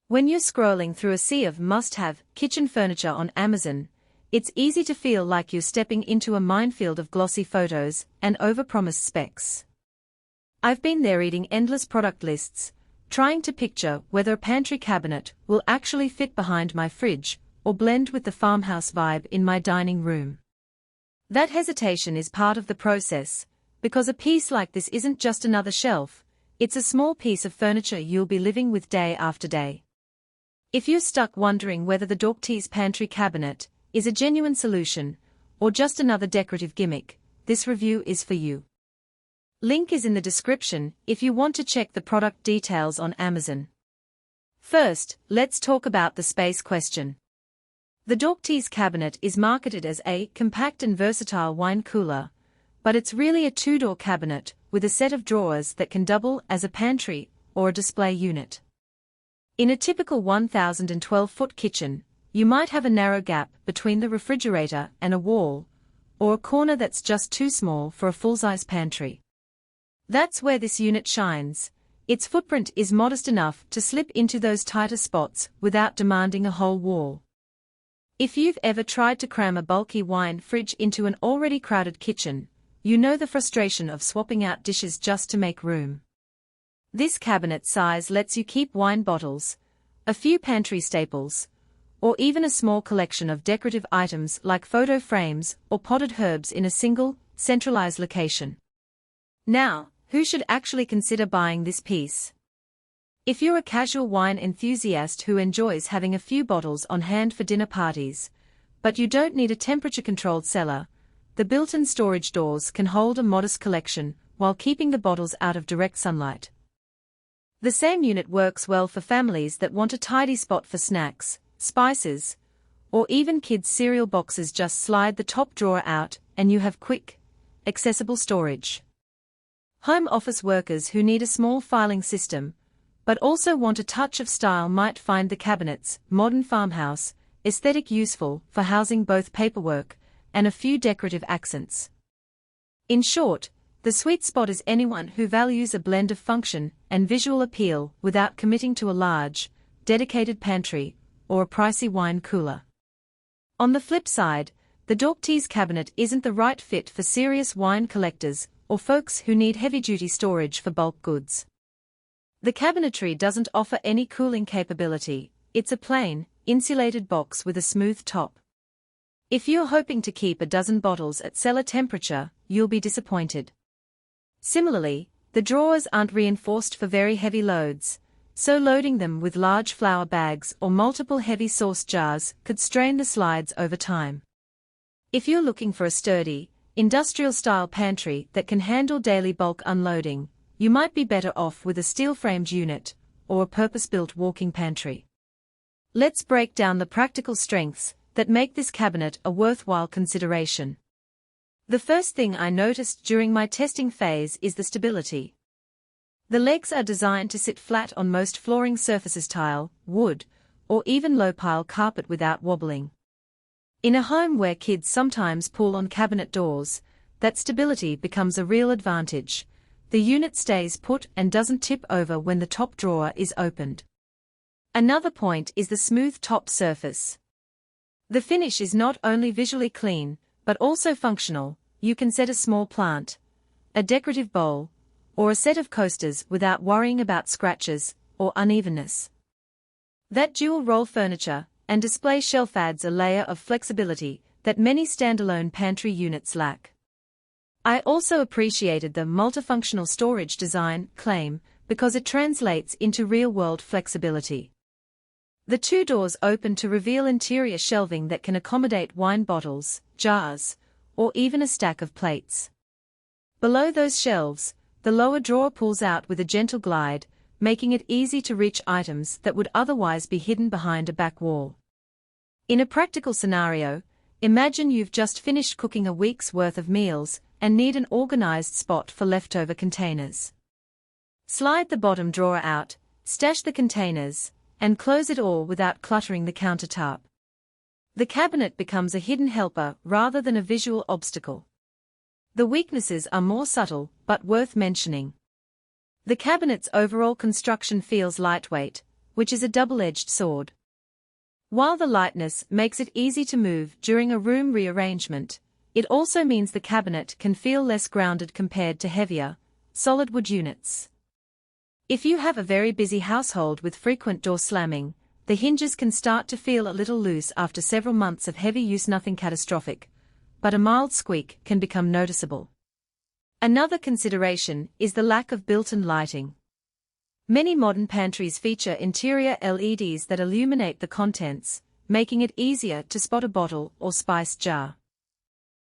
When you're scrolling through a sea of must-have kitchen furniture on Amazon, it's easy to feel like you're stepping into a minefield of glossy photos and overpromised specs. I've been there reading endless product lists, trying to picture whether a pantry cabinet will actually fit behind my fridge or blend with the farmhouse vibe in my dining room. That hesitation is part of the process, because a piece like this isn't just another shelf, it's a small piece of furniture you'll be living with day after day. If you're stuck wondering whether the DorkTees Pantry cabinet is a genuine solution or just another decorative gimmick, this review is for you. Link is in the description if you want to check the product details on Amazon. First, let's talk about the space question. The DorkTees cabinet is marketed as a compact and versatile wine cooler, but it's really a two-door cabinet with a set of drawers that can double as a pantry or a display unit. In a typical 1012-foot kitchen, you might have a narrow gap between the refrigerator and a wall, or a corner that's just too small for a full-size pantry. That's where this unit shines. Its footprint is modest enough to slip into those tighter spots without demanding a whole wall. If you've ever tried to cram a bulky wine fridge into an already crowded kitchen, you know the frustration of swapping out dishes just to make room. This cabinet size lets you keep wine bottles, a few pantry staples, or even a small collection of decorative items like photo frames or potted herbs in a single, centralized location. Now, who should actually consider buying this piece? If you're a casual wine enthusiast who enjoys having a few bottles on hand for dinner parties, but you don't need a temperature-controlled cellar, the built-in storage doors can hold a modest collection while keeping the bottles out of direct sunlight. The same unit works well for families that want a tidy spot for snacks, spices, or even kids' cereal boxes. Just slide the top drawer out and you have quick, accessible storage. Home office workers who need a small filing system, but also want a touch of style, might find the cabinet's modern farmhouse aesthetic useful for housing both paperwork and a few decorative accents. In short, the sweet spot is anyone who values a blend of function and visual appeal without committing to a large, dedicated pantry or a pricey wine cooler. On the flip side, the DorkTees cabinet isn't the right fit for serious wine collectors or folks who need heavy-duty storage for bulk goods. The cabinetry doesn't offer any cooling capability. It's a plain, insulated box with a smooth top. If you're hoping to keep a dozen bottles at cellar temperature, you'll be disappointed. Similarly, the drawers aren't reinforced for very heavy loads, so loading them with large flour bags or multiple heavy sauce jars could strain the slides over time. If you're looking for a sturdy, industrial-style pantry that can handle daily bulk unloading, you might be better off with a steel-framed unit or a purpose-built walk-in pantry. Let's break down the practical strengths that make this cabinet a worthwhile consideration. The first thing I noticed during my testing phase is the stability. The legs are designed to sit flat on most flooring surfaces, tile, wood, or even low-pile carpet without wobbling. In a home where kids sometimes pull on cabinet doors, that stability becomes a real advantage. The unit stays put and doesn't tip over when the top drawer is opened. Another point is the smooth top surface. The finish is not only visually clean, but also functional. You can set a small plant, a decorative bowl, or a set of coasters without worrying about scratches or unevenness. That dual-role furniture and display shelf adds a layer of flexibility that many standalone pantry units lack. I also appreciated the multifunctional storage design claim because it translates into real-world flexibility. The two doors open to reveal interior shelving that can accommodate wine bottles, jars, or even a stack of plates. Below those shelves, the lower drawer pulls out with a gentle glide, making it easy to reach items that would otherwise be hidden behind a back wall. In a practical scenario, imagine you've just finished cooking a week's worth of meals and need an organized spot for leftover containers. Slide the bottom drawer out, stash the containers, and close it all without cluttering the countertop. The cabinet becomes a hidden helper rather than a visual obstacle. The weaknesses are more subtle, but worth mentioning. The cabinet's overall construction feels lightweight, which is a double-edged sword. While the lightness makes it easy to move during a room rearrangement, it also means the cabinet can feel less grounded compared to heavier, solid wood units. If you have a very busy household with frequent door slamming, the hinges can start to feel a little loose after several months of heavy use. Nothing catastrophic, but a mild squeak can become noticeable. Another consideration is the lack of built-in lighting. Many modern pantries feature interior LEDs that illuminate the contents, making it easier to spot a bottle or spice jar.